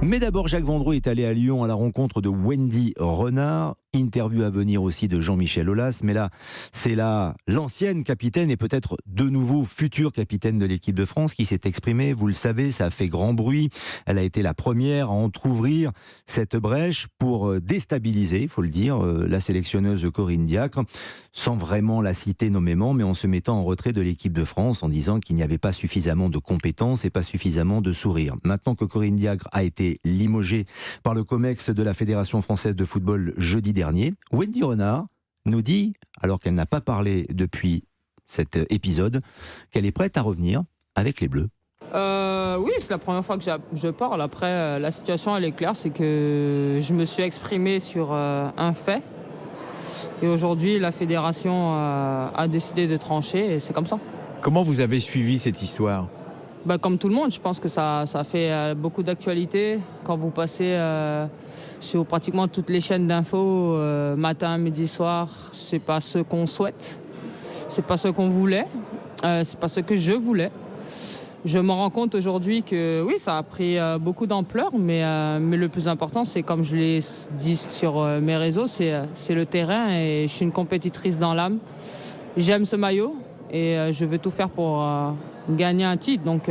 Mais d'abord, Jacques Vendroux est allé à Lyon à la rencontre de Wendy Renard. Interview à venir aussi de Jean-Michel Aulas. Mais là, c'est l'ancienne capitaine et peut-être de nouveau future capitaine de l'équipe de France qui s'est exprimée. Vous le savez, ça a fait grand bruit. Elle a été la première à entrouvrir cette brèche pour déstabiliser, il faut le dire, la sélectionneuse Corinne Diacre, sans vraiment la citer nommément, mais en se mettant en retrait de l'équipe de France, en disant qu'il n'y avait pas suffisamment de compétences et pas suffisamment de sourire. Maintenant que Corinne Diacre a été limogée par le COMEX de la Fédération française de football jeudi dernier, Wendy Renard nous dit, alors qu'elle n'a pas parlé depuis cet épisode, qu'elle est prête à revenir avec les Bleus. Oui, c'est la première fois que je parle. Après, la situation, elle est claire, c'est que je me suis exprimé sur un fait. Et aujourd'hui, la fédération a décidé de trancher et c'est comme ça. Comment vous avez suivi cette histoire ? Comme tout le monde, je pense que ça fait beaucoup d'actualité. Quand vous passez sur pratiquement toutes les chaînes d'infos, matin, midi, soir, c'est pas ce qu'on souhaite. C'est pas ce qu'on voulait. C'est pas ce que je voulais. Je me rends compte aujourd'hui que oui, ça a pris beaucoup d'ampleur, mais le plus important, c'est comme je l'ai dit sur mes réseaux, c'est le terrain et je suis une compétitrice dans l'âme. J'aime ce maillot et je veux tout faire pour gagner un titre. Donc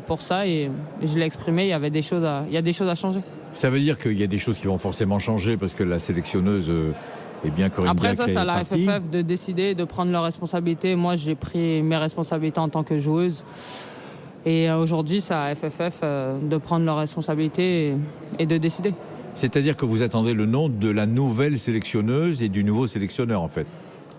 pour ça, et je l'ai exprimé, il y a des choses à changer. Ça veut dire qu'il y a des choses qui vont forcément changer parce que la sélectionneuse est bien Corinne Diacre. Après ça, c'est à la FFF de décider, de prendre leurs responsabilités. Moi, j'ai pris mes responsabilités en tant que joueuse. Et aujourd'hui, c'est à la FFF de prendre leurs responsabilités et de décider. C'est-à-dire que vous attendez le nom de la nouvelle sélectionneuse et du nouveau sélectionneur, en fait.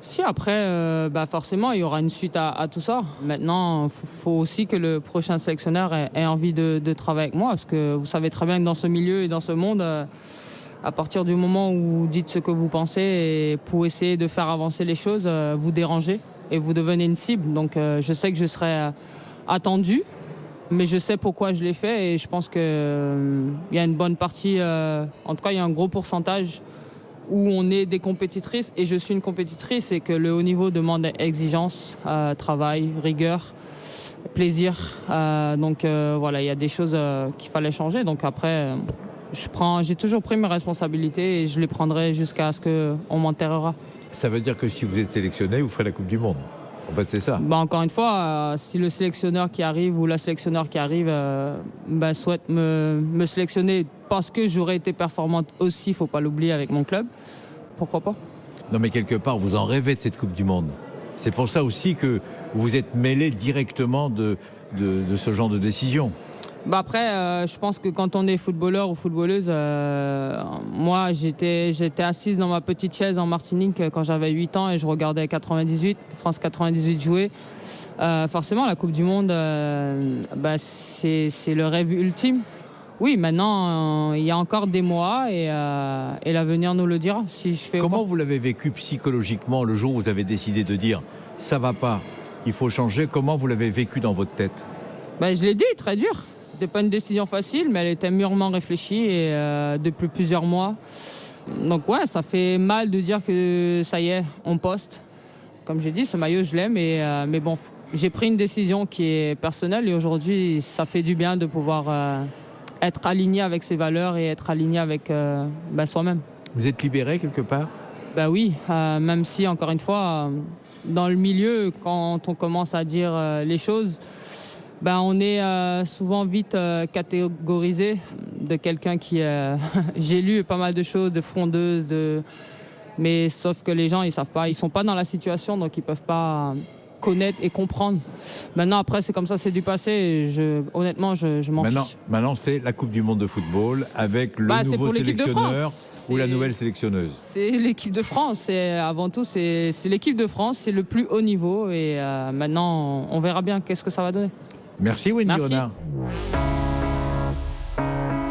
Si, après, forcément, il y aura une suite à tout ça. Maintenant, il faut aussi que le prochain sélectionneur ait envie de travailler avec moi. Parce que vous savez très bien que dans ce milieu et dans ce monde, à partir du moment où vous dites ce que vous pensez et pour essayer de faire avancer les choses, vous dérangez et vous devenez une cible. Donc, je sais que je serai attendu, mais je sais pourquoi je l'ai fait et je pense qu'il y a une bonne partie, en tout cas il y a un gros pourcentage où on est des compétitrices et je suis une compétitrice et que le haut niveau demande exigence, travail, rigueur, plaisir. Donc voilà, il y a des choses qu'il fallait changer. Donc après, j'ai toujours pris mes responsabilités et je les prendrai jusqu'à ce qu'on m'enterrera. Ça veut dire que si vous êtes sélectionné, vous ferez la Coupe du Monde. En fait, c'est ça. Encore une fois, si le sélectionneur qui arrive ou la sélectionneur qui arrive souhaite me sélectionner parce que j'aurais été performante aussi, il ne faut pas l'oublier, avec mon club, pourquoi pas ? Non, mais quelque part, vous en rêvez de cette Coupe du Monde. C'est pour ça aussi que vous êtes mêlé directement de ce genre de décision. Après, je pense que quand on est footballeur ou footballeuse, moi j'étais assise dans ma petite chaise en Martinique quand j'avais 8 ans et je regardais France 98 jouer. Forcément, la Coupe du Monde, c'est le rêve ultime. Oui, maintenant, il y a encore des mois et l'avenir nous le dira. Si je fais Comment vous l'avez vécu psychologiquement le jour où vous avez décidé de dire « ça va pas, il faut changer », comment vous l'avez vécu dans votre tête ? Je l'ai dit, très dur. C'était pas une décision facile, mais elle était mûrement réfléchie et depuis plusieurs mois. Donc ouais, ça fait mal de dire que ça y est, on poste. Comme j'ai dit, ce maillot, je l'aime, mais bon, j'ai pris une décision qui est personnelle et aujourd'hui, ça fait du bien de pouvoir être aligné avec ses valeurs et être aligné avec soi-même. Vous êtes libéré quelque part ? Oui, même si, encore une fois, dans le milieu, quand on commence à dire les choses, on est souvent vite catégorisé de quelqu'un qui... J'ai lu pas mal de choses, de frondeuse, mais sauf que les gens, ils savent pas, ils sont pas dans la situation, donc ils peuvent pas connaître et comprendre. Maintenant, après, c'est comme ça, c'est du passé. Et honnêtement, je m'en fiche. Maintenant, c'est la Coupe du Monde de football avec le nouveau sélectionneur ou la nouvelle sélectionneuse. C'est l'équipe de France. Avant tout, c'est l'équipe de France. C'est le plus haut niveau. Et maintenant, on verra bien qu'est-ce que ça va donner. Merci Wendy Renard.